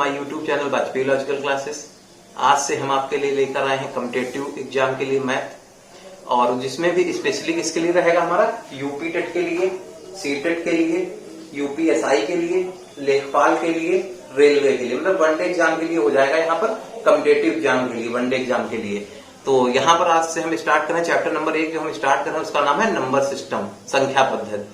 My YouTube channel Vajpayee logical classes. आज से हम आपके लिए लेकर आए हैं कॉम्पिटिटिव एग्जाम के लिए मैथ, और जिसमें भी स्पेशली किसके लिए रहेगा हमारा यूपी टेट के लिए, सी टेट के लिए, यूपीएसआई के लिए, लेखपाल के लिए, रेलवे के लिए, मतलब वनडे एग्जाम के लिए हो जाएगा यहाँ पर, कॉम्पिटिटिव एग्जाम के लिए, वनडे एग्जाम के लिए। तो यहाँ पर आज से हम स्टार्ट करें चैप्टर नंबर 1 जो हम स्टार्ट कर रहे हैं उसका नाम है नंबर सिस्टम, संख्या पद्धति।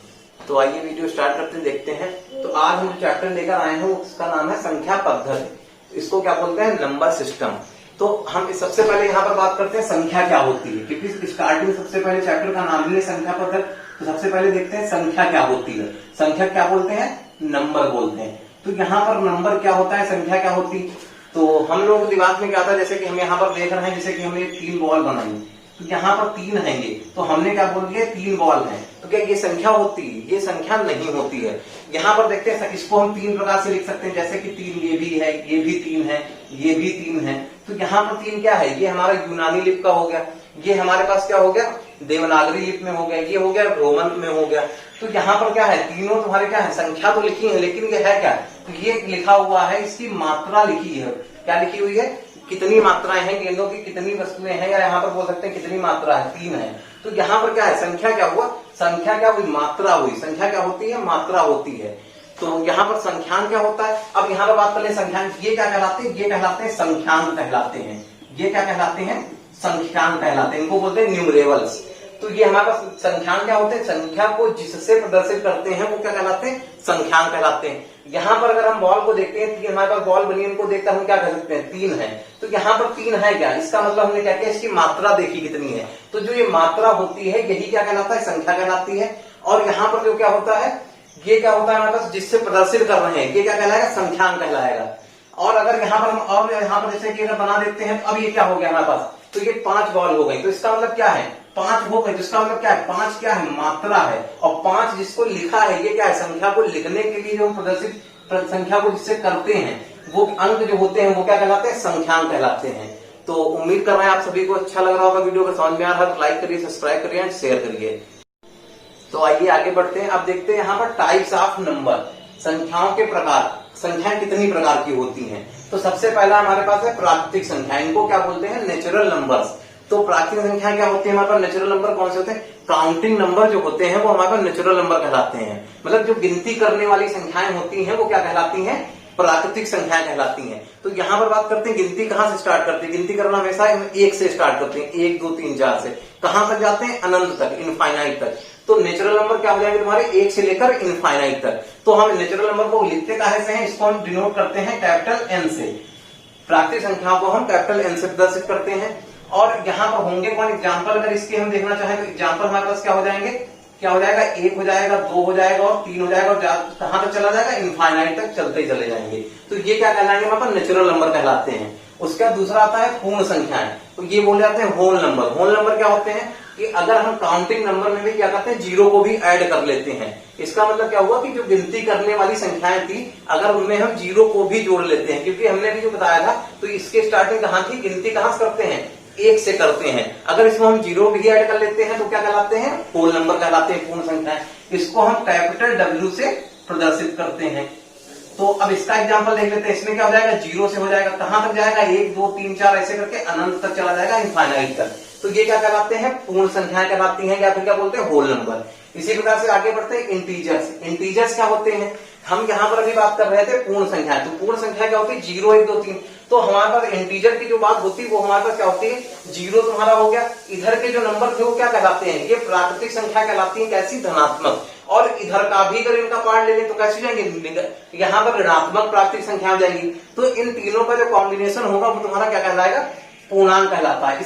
तो आइए वीडियो स्टार्ट करते हैं, देखते हैं। तो आज हम चैप्टर लेकर आए हैं उसका नाम है संख्या पद्धति, इसको क्या बोलते हैं, नंबर सिस्टम। तो हम सबसे पहले यहाँ पर बात करते हैं संख्या क्या होती है, क्योंकि स्टार्टिंग सबसे पहले चैप्टर का नाम ही है संख्या पद्धति। तो सबसे पहले देखते हैं संख्या क्या होती है। संख्या क्या बोलते हैं, नंबर बोलते हैं। तो यहाँ पर नंबर क्या होता है, संख्या क्या होती है। तो हम लोग दिमाग में क्या था, जैसे कि हम यहाँ पर देख रहे हैं, जैसे कि हमने 3 बॉल बनाई, तो यहाँ पर 3 हैंगे, तो हमने क्या बोल दिया 3 बॉल हैं। तो क्या ये संख्या होती है, ये संख्या नहीं होती है। यहाँ पर देखते हैं, इसको हम 3 प्रकार से लिख सकते हैं, जैसे कि 3 ये भी है, ये भी 3 है, ये भी 3 है। तो यहाँ पर 3 क्या है, ये हमारा यूनानी लिपि का हो गया, ये हमारे पास क्या हो गया, देवनागरी लिपि में हो गया, ये हो गया रोमन में हो गया। तो यहाँ पर क्या है, तीनों तुम्हारे क्या है, संख्या तो लिखी है, लेकिन ये है क्या, तो ये लिखा हुआ है, इसकी मात्रा लिखी है। क्या लिखी हुई है, कितनी मात्राएं हैं गेंदों की, कितनी वस्तुएं हैं, या यहाँ पर बोल सकते हैं कितनी मात्रा है, 3 है। तो यहाँ पर क्या है, संख्या क्या हुआ, संख्या क्या हुई, मात्रा हुई। संख्या क्या होती है, मात्रा होती है। तो यहाँ पर संख्यान क्या होता है। अब यहाँ पर बात कर ले संख्यान, ये क्या कहलाते हैं, ये कहलाते हैं संख्यान कहलाते हैं। ये क्या कहलाते हैं, संख्यान कहलाते हैं, इनको बोलते हैं न्यूमरेबल्स। तो ये हमारे पास संख्यान क्या होते हैं, संख्या को जिससे प्रदर्शित करते हैं वो क्या कहलाते हैं, संख्यान कहलाते हैं। यहाँ पर अगर हम बॉल को देखते हैं, 3 हमारे पास बॉल बनी, इनको देखकर हम क्या कह सकते हैं, 3 है। तो यहाँ पर 3 है क्या, इसका मतलब हमने क्या किया, इसकी मात्रा देखी कितनी है। तो जो ये मात्रा होती है यही क्या कहलाता है, संख्या कहलाती है। और यहाँ पर जो क्या होता है, ये क्या होता है हमारे पास, जिससे प्रदर्शित कर रहे हैं, ये क्या कहलाएगा, संख्यान कहलाएगा। और अगर यहाँ पर हम और यहाँ पर जैसे कि अगर बना देते हैं, अब ये क्या हो गया हमारे पास, तो ये 5 बॉल हो गई। तो इसका मतलब क्या है, 5 हो गए, जिसका मतलब क्या है, 5 क्या है, मात्रा है। और 5 जिसको लिखा है, ये क्या है, संख्या को लिखने के लिए जो प्रदर्शित संख्या को जिससे करते हैं, वो अंक जो होते हैं वो क्या कहलाते हैं, संख्यान कहलाते हैं। तो उम्मीद कर रहे हैं आप सभी को अच्छा लग रहा होगा, वीडियो को समझ में आ रहा है, लाइक करिए, सब्सक्राइब करिए एंड शेयर करिए। तो आइए आगे बढ़ते हैं। अब देखते हैं यहाँ पर टाइप्स ऑफ नंबर, संख्याओं के प्रकार, संख्याएं कितनी प्रकार की होती हैं। तो सबसे पहला हमारे पास है प्राकृतिक संख्या, इनको क्या बोलते हैं, नेचुरल नंबर्स। तो प्राकृतिक संख्या क्या होती है हमारे पास, नेचुरल नंबर कौन से होते हैं, काउंटिंग नंबर जो होते हैं वो हमारे पास नेचुरल नंबर कहलाते हैं। मतलब जो गिनती करने वाली संख्याएं होती हैं वो क्या कहलाती हैं, प्राकृतिक संख्याएं कहलाती हैं। तो यहाँ पर बात करते हैं गिनती कहाँ से स्टार्ट करते हैं, गिनती करना हमेशा 1 से स्टार्ट करते हैं, 1 2 3 4 से कहां तक जाते हैं, अनंत तक, इनफाइनाइट तक। तो नेचुरल नंबर क्या हो जाएंगे तुम्हारे, 1 से लेकर इनफाइनाइट तक। तो हम नेचुरल नंबर को लिखते काहे से हैं, इसको हम डिनोट करते हैं कैपिटल N से। प्राकृतिक संख्याओं को हम कैपिटल N से प्रदर्शित करते हैं। और यहाँ पर होंगे कौन एग्जाम्पल, अगर इसके हम देखना चाहें तो एग्जाम्पल हमारे पास क्या हो जाएंगे, क्या हो जाएगा, 1 हो जाएगा, 2 हो जाएगा और 3 हो जाएगा, और कहां तक चला जाएगा, इनफाइनाइट तक चलते ही चले जाएंगे। तो ये क्या कहलाएंगे, हमारे पास नेचुरल नंबर कहलाते हैं। उसका दूसरा आता है पूर्ण संख्याएं, तो ये बोले जाते हैं होल नंबर। होल नंबर क्या होते हैं कि अगर हम काउंटिंग नंबर में भी क्या करते हैं, 0 को भी ऐड कर लेते हैं। इसका मतलब क्या हुआ कि जो गिनती करने वाली संख्याएं थी, अगर उनमें हम 0 को भी जोड़ लेते हैं, क्योंकि हमने भी जो बताया था, तो इसके स्टार्टिंग कहां थी, गिनती कहां से करते हैं, 1 से करते हैं। अगर इसमें हम 0 भी ऐड कर लेते हैं तो क्या कहलाते हैं, होल नंबर कहलाते हैं, पूर्ण संख्याएं। इसको हम कैपिटल W से प्रदर्शित करते हैं। तो अब इसका एग्जांपल देख लेते हैं। इसमें क्या हो जाएगा, 0 से हो जाएगा, कहां तक जाएगा, 1 2 3 4 ऐसे करके अनंत तक चला जाएगा, इनफाइनाइट तक। तो ये क्या कहलाते हैं, पूर्ण संख्याएं कहलाती हैं, या फिर क्या बोलते हैं, होल नंबर। इसी प्रकार से आगे बढ़ते हैं इंटीजर्स। इंटीजर्स क्या होते हैं, हम यहाँ पर अभी बात कर रहे थे पूर्ण संख्या। तो पूर्ण संख्या क्या होती है, 0 1 2 3। तो हमारे पास इंटीजर की जो बात होती है वो हमारे पास क्या होती है, 0 तुम्हारा हो गया, इधर के जो नंबर थे वो क्या कहलाते हैं, ये प्राकृतिक संख्या कहलाती है, कैसी, धनात्मक। और इधर का भी अगर इनका पार्ट ले लें तो कैसे जाएंगे, यहाँ पर ऋणात्मक प्राकृतिक संख्या हो जाएंगी। तो इन तीनों का जो कॉम्बिनेशन होगा वो तुम्हारा क्या कहलाएगा, पूर्णांक कहलाता है।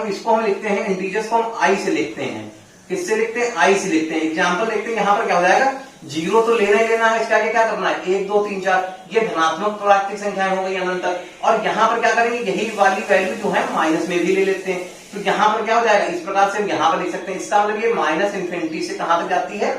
इसको हम लिखते हैं, इंटीजर्स को हम I से लिखते हैं। किससे लिखते हैं, I से लिखते हैं। एग्जाम्पल देखते हैं, यहाँ पर क्या हो जाएगा, 0 तो लेना ही लेना है, इसके आगे क्या करना है, 1 2 3 4, ये धनात्मक प्राकृतिक संख्याएं हो गई अनंत तक। और यहाँ पर क्या करेंगे, यही वाली वैल्यू जो है माइनस में भी ले लेते हैं। तो यहाँ पर क्या हो जाएगा, इस प्रकार से हम यहाँ पर लिख सकते हैं। इसका मतलब ये माइनस इन्फिनिटी से कहां तक जाती है,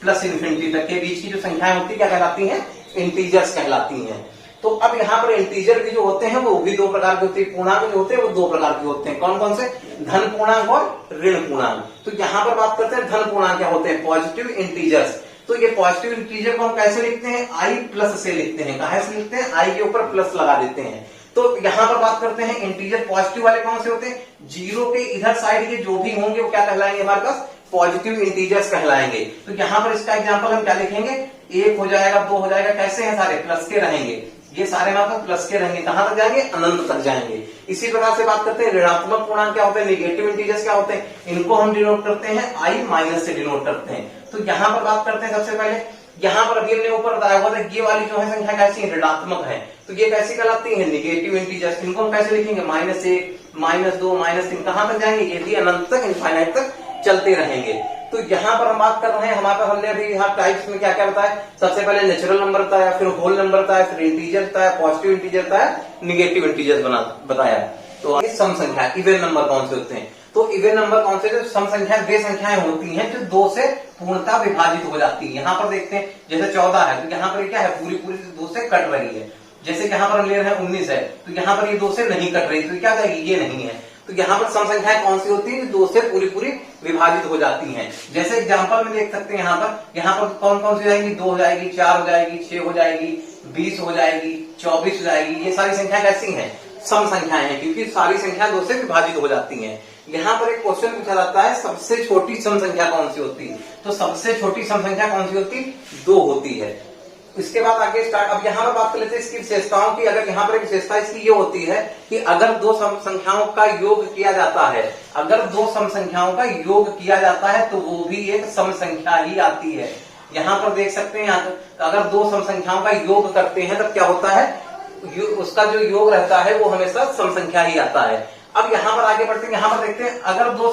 प्लस इन्फिनिटी तक के बीच की जो संख्याएं होती है क्या कहलाती हैं, इंटीजर्स कहलाती हैं। तो अब यहाँ पर इंटीजर भी जो होते हैं वो भी 2 प्रकार के होते हैं, पूर्णांक जो होते हैं वो 2 प्रकार के होते हैं। कौन कौन से, धन पूर्णांक और ऋण पूर्णांक। तो यहाँ पर बात करते हैं धन पूर्णांक क्या होते हैं, पॉजिटिव इंटीजर्स। तो ये पॉजिटिव इंटीजर को हम कैसे लिखते हैं, आई प्लस से लिखते हैं। कहां से लिखते हैं, आई के ऊपर प्लस लगा देते हैं। तो यहां पर बात करते हैं इंटीजर पॉजिटिव वाले कौन से होते हैं, जीरो के इधर साइड के जो भी होंगे वो क्या कहलाएंगे हमारे पास, पॉजिटिव इंटीजर्स कहलाएंगे। तो यहां पर इसका एग्जांपल हम क्या लिखेंगे, 1 हो जाएगा, 2 हो जाएगा, कैसे हैं सारे प्लस के रहेंगे, ये सारे हमारे पास प्लस के रहेंगे। कहां तक जाएंगे, अनंत तक जाएंगे। इसी प्रकार से बात करते हैं ऋणात्मक पूर्णांक क्या होते हैं, निगेटिव इंटीजर्स क्या होते हैं, इनको हम डिनोट करते हैं आई माइनस से डिनोट करते हैं। तो यहां पर बात करते हैं सबसे पहले, यहां पर अभी हमने ऊपर बताया हुआ था ये वाली जो है संख्या कैसी है, ऋणात्मक है, तो ये कैसी कहलाती है, निगेटिव इंटीजर्स। इनको हम कैसे लिखेंगे, -1, -2, -3, कहां तक जाएंगे, ये भी अनंत तक, इनफाइनाइट तक चलते रहेंगे। तो यहाँ पर हम बात कर रहे हैं, हमारे पास हमने अभी यहाँ टाइप्स में क्या क्या बताया, सबसे पहले नेचुरल नंबर बताया, फिर होल नंबर बताया, फिर इंटीजर बताया, पॉजिटिव इंटीजर बताया, निगेटिव इंटीजर बताया। तो सम संख्या, इवन नंबर कौन से होते हैं, तो इवन नंबर कौन से, जो सम संख्या वे संख्याएं होती हैं जो 2 से पूर्णतः विभाजित हो जाती है। यहाँ पर देखते हैं जैसे 14 है, तो यहाँ पर क्या है, पूरी 2 से कट रही है। जैसे यहाँ पर हम ले रहे हैं 19 है, तो यहाँ पर ये 2 से नहीं कट रही, तो क्या कहेगी, ये नहीं है। तो यहाँ पर सम संख्याएं कौन सी होती है, 2 से पूरी विभाजित हो जाती हैं। जैसे एग्जांपल में देख सकते हैं यहाँ पर कौन कौन सी जाएगी, 2 हो जाएगी, 4 हो जाएगी, 6 हो जाएगी, 20 हो जाएगी, 24 हो जाएगी। ये सारी संख्या कैसी हैं, सम संख्याएं हैं, क्योंकि सारी संख्या 2 से विभाजित हो जाती हैं। यहाँ पर एक क्वेश्चन पूछा जाता है, सबसे छोटी सम संख्या कौन सी होती है, तो सबसे छोटी सम संख्या कौन सी होती, 2 होती है। इसके बाद आगे स्टार्ट, अब यहाँ पर बात कर लेते हैं इसकी विशेषताओं की। अगर यहाँ पर एक विशेषता इसकी ये होती है कि अगर 2 सम संख्याओं का योग किया जाता है, अगर 2 सम संख्याओं का योग किया जाता है तो वो भी एक सम संख्या ही आती है। यहाँ पर देख सकते हैं, अगर 2 सम संख्याओं का योग करते हैं तब क्या होता है, उसका जो योग रहता है वो हमेशा सम संख्या ही आता है। अब यहाँ पर आगे बढ़ते हैं, यहाँ पर देखते हैं अगर 2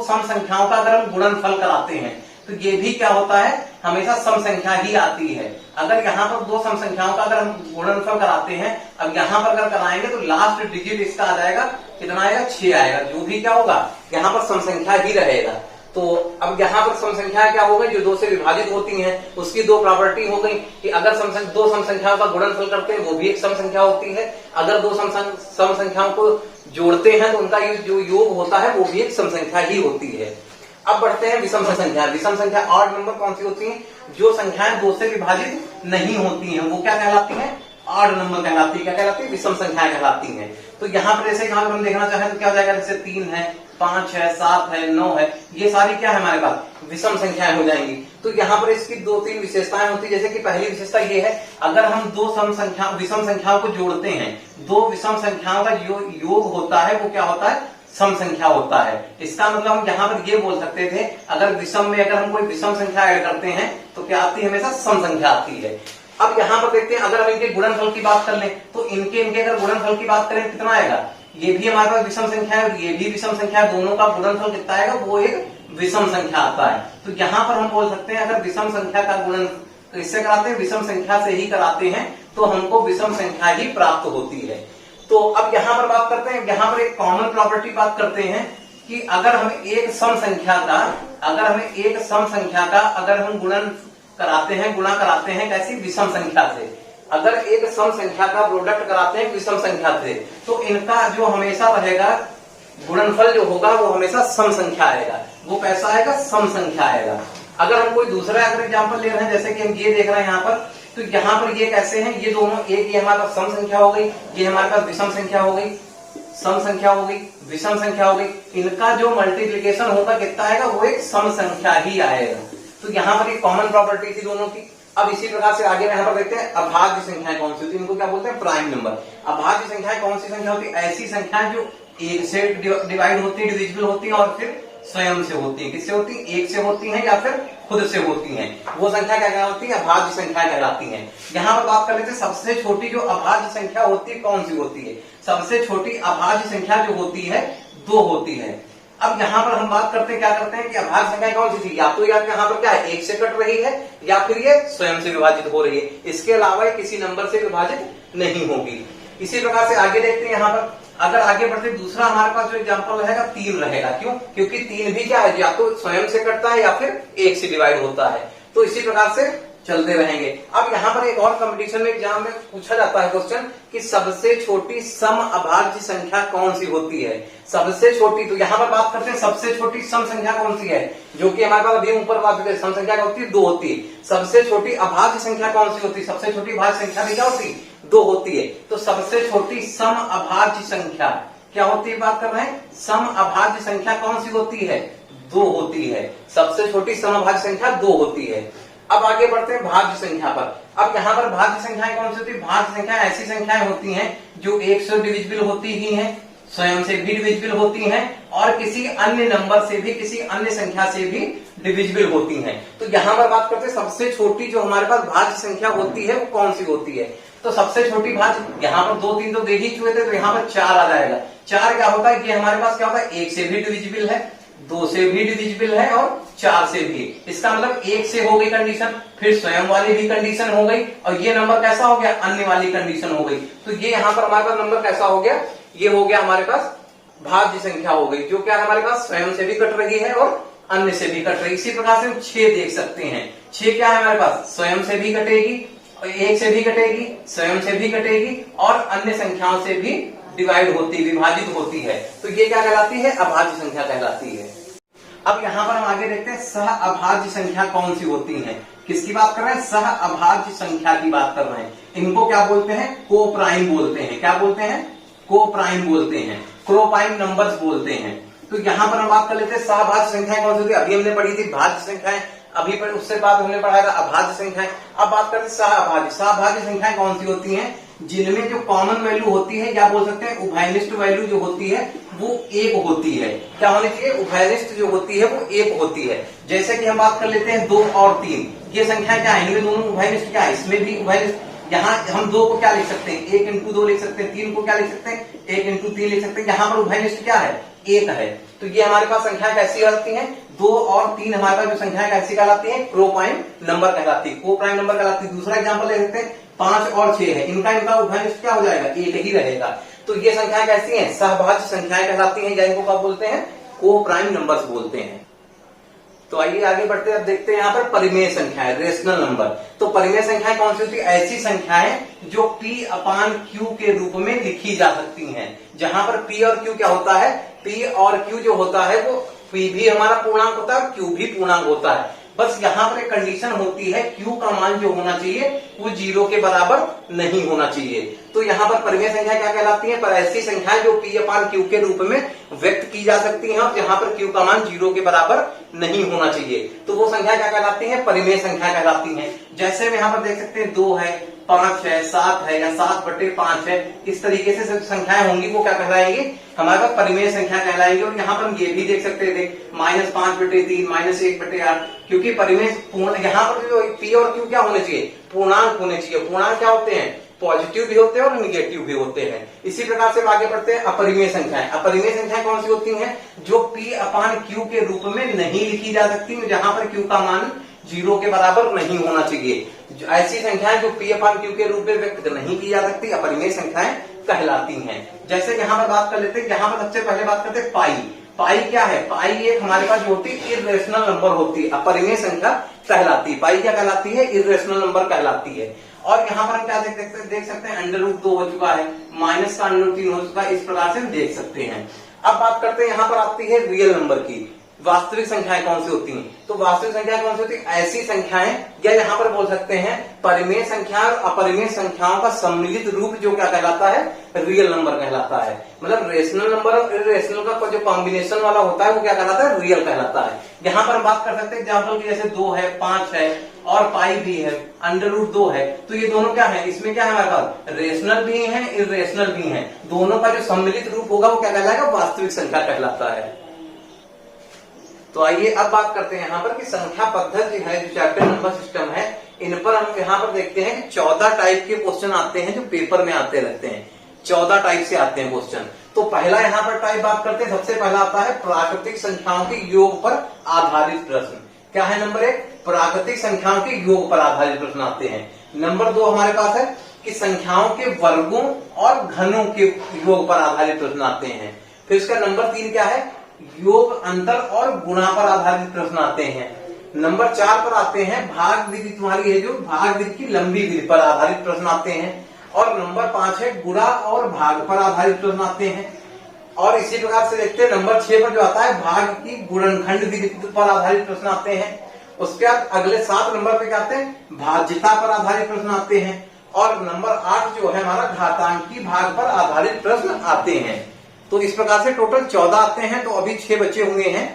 सम संख्याओं का अगर हम गुणनफल कराते हैं तो ये भी क्या होता है, हमेशा सम संख्या ही आती है। अगर यहाँ पर 2 सम संख्याओं का अगर हम गुणनफल कराते हैं, अब यहाँ पर अगर कराएंगे तो लास्ट डिजिट इसका आ जाएगा, कितना आएगा, 6 आएगा, जो भी क्या होगा, यहाँ पर सम संख्या ही रहेगा। तो अब यहाँ पर सम संख्या क्या हो गई, जो 2 से विभाजित होती हैं, उसकी 2 प्रॉपर्टी हो गई कि अगर 2 सम संख्याओं का गुणनफल करते हैं वो भी एक सम संख्या होती है, अगर 2 सम संख्याओं को जोड़ते हैं तो उनका जो योग होता है वो भी एक सम संख्या ही होती है। अब बढ़ते हैं विषम संख्या। विषम संख्या ऑड नंबर कौन सी होती है, जो संख्याएं 2 से विभाजित नहीं होती हैं वो क्या कहलाती हैं, ऑड नंबर कहलाती है। क्या कहलाती है, विषम संख्याएं कहलाती हैं। तो यहाँ पर जैसे यहाँ पर हम देखना चाहें तो क्या हो जाएगा, जैसे 3 है, 5 है, 7 है, 9 है, ये सारी क्या है हमारे पास, विषम संख्याएं हो जाएंगी। तो यहाँ पर इसकी 2-3 विशेषताएं होती है। जैसे कि पहली विशेषता ये है, अगर हम 2 विषम संख्याओं को जोड़ते हैं, 2 विषम संख्याओं का जो योग होता है वो क्या होता है, सम संख्या होता है। इसका मतलब हम यहाँ पर ये बोल सकते थे, अगर विषम में अगर हम कोई विषम संख्या ऐड करते हैं तो क्या आती है, हमेशा सम संख्या आती है। अब यहाँ पर देखते हैं, अगर हम इनके गुणनफल की बात कर लें तो इनके अगर गुणनफल की बात करें कितना आएगा, ये भी हमारे पास विषम संख्या है और ये भी विषम संख्या है, दोनों का गुणनफल कितना आएगा, वो एक विषम संख्या आता है। तो यहाँ पर हम बोल सकते हैं, अगर विषम संख्या का गुणन इससे कराते हैं, विषम संख्या से ही कराते हैं, तो हमको विषम संख्या ही प्राप्त होती है। तो अब यहाँ पर बात करते हैं, यहाँ पर एक कॉमन प्रॉपर्टी बात करते हैं कि अगर हम एक सम संख्या का अगर हम गुणन कराते हैं, गुणा कराते हैं कैसी, विषम संख्या से, अगर एक सम संख्या का प्रोडक्ट कराते हैं विषम संख्या से, तो इनका जो हमेशा रहेगा गुणनफल जो होगा वो हमेशा सम संख्या आएगा। वो कैसा आएगा, सम संख्या आएगा। अगर हम कोई दूसरा अगर एग्जाम्पल ले रहे हैं, जैसे कि हम ये देख रहे हैं यहाँ पर, तो यहाँ पर ये कैसे हैं, ये दोनों, एक ये हमारे पास सम संख्या हो गई, ये हमारे पास विषम संख्या हो गई, सम संख्या हो गई, विषम संख्या हो गई, इनका जो मल्टीप्लीकेशन होगा कितना आएगा, वो एक सम संख्या ही आएगा। तो यहाँ पर एक कॉमन प्रॉपर्टी थी दोनों की। अब इसी प्रकार से आगे यहाँ पर देखते हैं, अभाज्य संख्याएं कौन सी होती है, इनको क्या बोलते हैं, प्राइम नंबर। अभाज्य संख्याएं कौन सी संख्या होती है, ऐसी संख्याएं जो 1 से डिवाइड होती है, डिविजिबल होती है और फिर स्वयं से होती है। किससे होती है, 1 से होती है या फिर खुद से होती हैं, वो संख्या क्या कहलाती है, अभाज्य संख्या कहलाती हैं। यहाँ पर बात कर लेते हैं, सबसे छोटी जो अभाज्य संख्या होती है कौन सी होती है, सबसे छोटी अभाज्य संख्या जो होती है 2 होती है। अब यहाँ पर हम बात करते हैं, क्या करते हैं कि अभाज्य संख्या कौन सी थी, या तो यहाँ पर क्या है 1 से कट रही है या फिर ये स्वयं से विभाजित हो रही है, इसके अलावा ये किसी नंबर से विभाजित नहीं होगी। इसी प्रकार से आगे देखते हैं, यहाँ पर अगर आगे बढ़ते दूसरा हमारे पास जो एग्जांपल रहेगा 3 रहेगा। क्यों, क्योंकि 3 भी क्या है, या तो स्वयं से कटता है या फिर 1 से डिवाइड होता है। तो इसी प्रकार से चलते रहेंगे। अब यहाँ पर एक और कंपटीशन में एग्जाम में पूछा जाता है क्वेश्चन कि सबसे छोटी सम अभाज्य संख्या कौन सी होती है। सबसे छोटी, तो यहाँ पर बात करते हैं सबसे छोटी सम संख्या कौन सी है, जो कि हमारे पास अभी ऊपर बात करते हैं सम संख्या क्या होती है, 2 होती है। सबसे छोटी अभाज्य संख्या कौन सी होती है, सबसे छोटी भाज्य संख्या भी क्या होती है, 2 होती है। तो सबसे छोटी सम अभाज्य संख्या क्या होती है, बात कर रहे हैं सम अभाज्य संख्या कौन सी होती है, 2 होती है। सबसे छोटी सम अभाज्य संख्या 2 होती है। अब आगे बढ़ते हैं भाज्य संख्या पर। अब यहाँ पर भाज्य संख्याएं कौन सी होती है, भाज्य संख्या ऐसी संख्याएं होती हैं जो 1 से डिविजिबल होती ही हैं, स्वयं से भी डिविजिबल होती हैं और किसी अन्य नंबर से भी, किसी अन्य संख्या से भी डिविजिबल होती हैं। तो यहाँ पर बात करते हैं सबसे छोटी जो हमारे पास भाज्य संख्या होती है वो कौन सी होती है। तो सबसे छोटी भाज्य, यहाँ पर 2 3 तो देख ही चुके थे, तो यहाँ पर 4 आ जाएगा। 4 क्या होता है कि हमारे पास क्या होता है, 1 से भी डिविजिबल है, 2 से भी डिविजिबल है और 4 से भी। इसका मतलब 1 से हो गई कंडीशन, फिर स्वयं वाली भी कंडीशन हो गई और ये नंबर कैसा हो गया, अन्य वाली कंडीशन हो गई। तो ये यहाँ पर हमारे पास नंबर कैसा हो गया, ये हो गया हमारे पास भाज्य संख्या हो गई, जो क्या है हमारे पास स्वयं से भी कट रही है और अन्य से भी कट रही है। इसी प्रकार से हम 6 देख सकते हैं। 6 क्या है हमारे पास, स्वयं से भी कटेगी, 1 से भी कटेगी, स्वयं से भी कटेगी और अन्य संख्याओं से भी डिवाइड होती, विभाजित होती है। तो ये क्या कहलाती है, अभाज्य संख्या कहलाती है। अब यहाँ पर हम आगे देखते हैं सह अभाज्य संख्या कौन सी होती है। किसकी बात कर रहे हैं, सह अभाज्य संख्या की बात कर रहे हैं। इनको क्या बोलते हैं, को प्राइम बोलते हैं। क्या बोलते हैं, को प्राइम बोलते हैं, क्रो प्राइम नंबर्स बोलते हैं। तो यहाँ पर हम बात कर लेते हैं सहभाज्य संख्याएं कौन सी होती है। अभी हमने पढ़ी थी भाज्य संख्याएं, अभी पर उससे बाद हमने पढ़ा था अभाज्य संख्याएं। अब बात करते हैं सहभाज्य। सहभाज्य संख्याएं कौन सी होती हैं, जिनमें जो कॉमन वैल्यू होती है, या बोल सकते हैं उभयनिष्ठ वैल्यू जो होती है वो 1 होती है। क्या होनी चाहिए, उभयनिष्ठ जो होती है वो 1 होती है। जैसे कि हम बात कर लेते हैं 2 और 3, ये संख्या क्या है, इनमें दोनों उभयनिष्ठ क्या है, इसमें भी उभयनिष्ठ। यहाँ हम 2 को क्या लिख सकते हैं, 1 इंटू 2 लिख सकते हैं, 3 को क्या लिख सकते हैं, 1 इंटू 3 लिख सकते हैं। यहाँ पर उभयनिष्ठ क्या है, 1 है। तो ये हमारे पास संख्या कैसी कहलाती है, 2 और 3 हमारे पास जो संख्या कैसी कहलाती है, क्रो प्राइम नंबर कहलाती है, को प्राइम नंबर कहलाती है। दूसरा एग्जाम्पल ले सकते हैं 5 और 6 है, इनका उभयनिष्ठ क्या हो जाएगा, 1 ही रहेगा। तो ये संख्या कैसी है, सहभाज्य संख्याएं कहलाती हैं, या इनको क्या बोलते हैं, को प्राइम नंबर्स बोलते हैं। तो आइए आगे बढ़ते हैं, अब देखते हैं यहाँ पर परिमेय संख्याएं, रेशनल नंबर। तो परिमेय संख्याएं कौन सी होती है, ऐसी संख्याएं जो P/Q के रूप में लिखी जा सकती हैं। जहां पर P और Q क्या होता है, P और Q जो होता है वो P भी हमारा पूर्णांक होता है और Q भी पूर्णांक होता है। बस यहाँ पर एक कंडीशन होती है, Q का मान जो होना चाहिए वो 0 के बराबर नहीं होना चाहिए। तो यहाँ पर परिमेय संख्या क्या कहलाती है, पर ऐसी संख्याएं जो P/Q के रूप में व्यक्त की जा सकती हैं और जहां पर Q का मान 0 के बराबर नहीं होना चाहिए, तो वो संख्या क्या कहलाती है, परिमेय संख्या कहलाती है। जैसे हम यहाँ पर देख सकते हैं 2 है, 5 है, 7 है या 7/5 है, इस तरीके से संख्याएं होंगी वो क्या कहलाएंगी, हमारे पास परिमेय संख्या कहलाएंगे। और यहाँ पर हम ये भी देख सकते थे -5/3, -1/8, क्योंकि परिमेय यहाँ पर जो P और Q क्या होने चाहिए, पूर्णांक होने चाहिए। पूर्णांक क्या होते हैं, पॉजिटिव भी होते हैं और निगेटिव भी होते हैं। इसी प्रकार से आगे बढ़ते हैं अपरिमेय संख्याएं। अपरिमेय संख्याएं कौन सी होती हैं, जो P/Q के रूप में नहीं लिखी जा सकती, जहां पर Q का मान 0 के बराबर नहीं होना चाहिए। ऐसी संख्याएं जो P/Q के रूप में व्यक्त नहीं की जा सकती, अपरिमेय संख्याएं कहलाती हैं। जैसे यहाँ पर बात कर लेते हैं, यहाँ पर सबसे पहले बात करते हैं पाई। पाई क्या है, पाई एक हमारे पास जो होती है इर्रेशनल नंबर होती है, अपरिमेय संख्या कहलाती है। पाई क्या कहलाती है, इर्रेशनल नंबर कहलाती है। और यहाँ पर हम क्या देख सकते हैं, √2 हो चुका है, माइनस का √3 हो चुका है, इस प्रकार से हम देख सकते हैं। अब बात करते हैं, यहाँ पर आती है रियल नंबर की। वास्तविक संख्याएं कौन सी होती हैं, तो वास्तविक संख्याएं कौन सी होती है, ऐसी संख्याएं, या यहाँ पर बोल सकते हैं परिमेय संख्या और अपरिमेय संख्याओं का सम्मिलित रूप जो क्या कहलाता है, रियल नंबर कहलाता है। मतलब रेशनल नंबर और इर्रेशनल का जो कॉम्बिनेशन वाला होता है वो क्या कहलाता है, रियल कहलाता है। यहाँ पर हम बात कर सकते हैं एग्जाम्पल की, जैसे 2 है, 5 है और पाई भी है, √2 है, तो ये दोनों क्या है, इसमें क्या है हमारे पास, रेशनल भी है, इर्रेशनल भी है। दोनों का जो सम्मिलित रूप होगा वो क्या कहलाएगा, वास्तविक संख्या कहलाता है। तो आइए अब बात करते हैं यहाँ पर कि संख्या पद्धति है, जो चैप्टर नंबर सिस्टम है, इन पर हम यहाँ पर देखते हैं कि 14 टाइप के क्वेश्चन आते हैं जो पेपर में आते रहते हैं। 14 टाइप से आते हैं क्वेश्चन। तो पहला यहाँ पर टाइप बात करते हैं, सबसे पहला आता है प्राकृतिक संख्याओं के योग पर आधारित प्रश्न। क्या है नंबर 1, प्राकृतिक संख्याओं के योग पर आधारित प्रश्न आते हैं। नंबर 2 हमारे पास है कि संख्याओं के वर्गों और घनों के योग पर आधारित प्रश्न आते हैं। फिर इसका नंबर 3 क्या है, योग, अंतर और गुणा पर आधारित प्रश्न आते हैं। नंबर 4 पर आते हैं भाग विधि, तुम्हारी है जो भाग विधि की लंबी विधि पर आधारित प्रश्न आते हैं। और नंबर 5 है गुणा और भाग पर आधारित प्रश्न आते हैं। और इसी प्रकार से देखते हैं नंबर 6 पर जो आता है भाग की गुणनखंड विधि पर आधारित प्रश्न आते हैं। उसके बाद अगले 7 नंबर पे क्या आते हैं, भाज्यता पर आधारित प्रश्न आते हैं। और नंबर 8 जो है हमारा घातांकी भाग पर आधारित प्रश्न आते हैं। तो इस प्रकार से टोटल 14 आते हैं। तो अभी 6 बचे हुए हैं।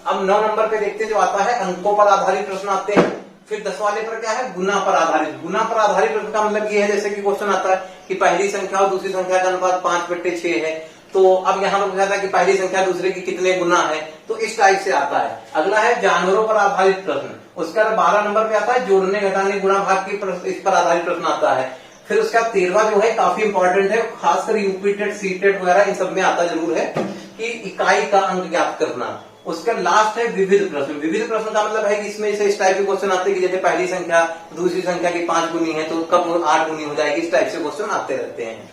अब 9 नंबर पे देखते हैं जो आता है अंकों पर आधारित प्रश्न आते हैं। फिर 10 वाले पर क्या है, गुना पर आधारित। गुना पर आधारित प्रश्न का मतलब ये है जैसे कि क्वेश्चन आता है कि पहली संख्या और दूसरी संख्या का अनुपात 5/6 है। तो अब यहाँ पर पूछा था कि पहली संख्या दूसरे की कितने गुना है, तो इस टाइप से आता है। अगला है जानवरों पर आधारित प्रश्न। उसका 12 नंबर पे आता है जोड़ने घटाने गुणा भाग की इस पर आधारित प्रश्न आता है। फिर उसका 13वां जो है काफी इंपॉर्टेंट है, खासकर यूपी टेट, सी टेट वगैरह इन सब में आता जरूर है कि इकाई का अंक ज्ञात करना। उसका लास्ट है विविध प्रश्न। विविध प्रश्न का मतलब है कि इसमें से इस टाइप के क्वेश्चन आते हैं कि जैसे पहली संख्या दूसरी संख्या की 5 गुनी है तो कब 8 गुनी हो जाएगी, इस टाइप से क्वेश्चन आते रहते हैं।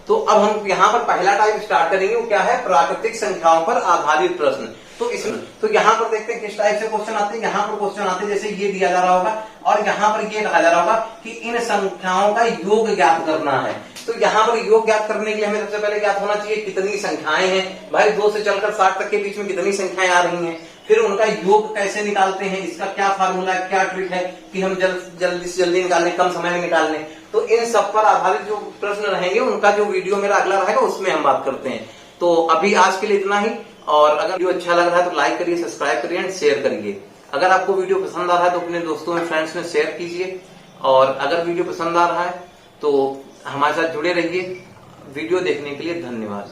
तो अब हम यहाँ पर पहला टाइप स्टार्ट करेंगे, वो क्या है, प्राकृतिक संख्याओं पर आधारित प्रश्न। तो यहाँ पर देखते हैं किस टाइप से क्वेश्चन आते हैं। यहाँ पर क्वेश्चन आते हैं जैसे ये दिया जा रहा होगा और यहाँ पर ये कहा जा रहा होगा कि इन संख्याओं का योग ज्ञात करना है। तो यहाँ पर योग ज्ञात करने के लिए हमें सबसे पहले ज्ञात होना चाहिए कितनी संख्याएं हैं। भाई 2 से चलकर 60 तक के बीच में कितनी संख्याएं आ रही हैं। फिर उनका योग कैसे निकालते हैं, इसका क्या फार्मूला है, क्या ट्रिक है कि हम जल्दी से जल्दी निकालने, कम समय में निकालने। तो इन सब पर आधारित जो प्रश्न रहेंगे उनका जो वीडियो मेरा अगला रहेगा उसमें हम बात करते हैं। तो अभी आज के लिए इतना ही। और अगर वीडियो अच्छा लग रहा है तो लाइक करिए, सब्सक्राइब करिए एंड शेयर करिए। अगर आपको वीडियो पसंद आ रहा है तो अपने दोस्तों में, फ्रेंड्स में शेयर कीजिए। और अगर वीडियो पसंद आ रहा है तो हमारे साथ जुड़े रहिए। वीडियो देखने के लिए धन्यवाद।